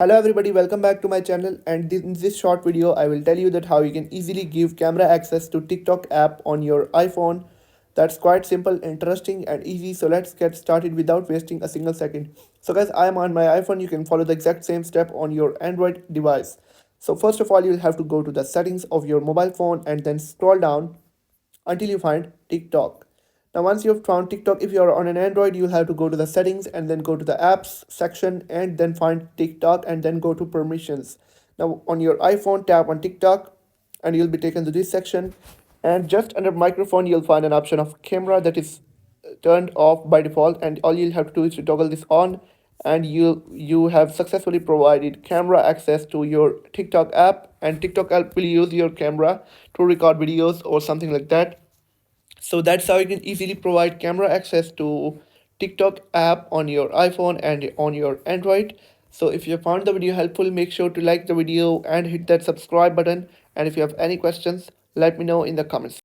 Hello everybody, welcome back to my channel, and in this short video I will tell you that how you can easily give camera access to TikTok app on your iPhone. That's quite simple, interesting and easy, so let's get started without wasting a single second. So guys, I am on my iPhone. You can follow the exact same step on your Android device. So first of all, you'll have to go to the settings of your mobile phone and then scroll down until you find TikTok. Now, once you've found TikTok, if you're on an Android, you'll have to go to the settings and then go to the apps section and then find TikTok and then go to permissions. Now, on your iPhone, tap on TikTok and you'll be taken to this section. And just under microphone, you'll find an option of camera that is turned off by default, and all you'll have to do is to toggle this on, and you have successfully provided camera access to your TikTok app, and TikTok app will use your camera to record videos or something like that. So that's how you can easily provide camera access to TikTok app on your iPhone and on your Android. So if you found the video helpful, make sure to like the video and hit that subscribe button. And if you have any questions, let me know in the comments.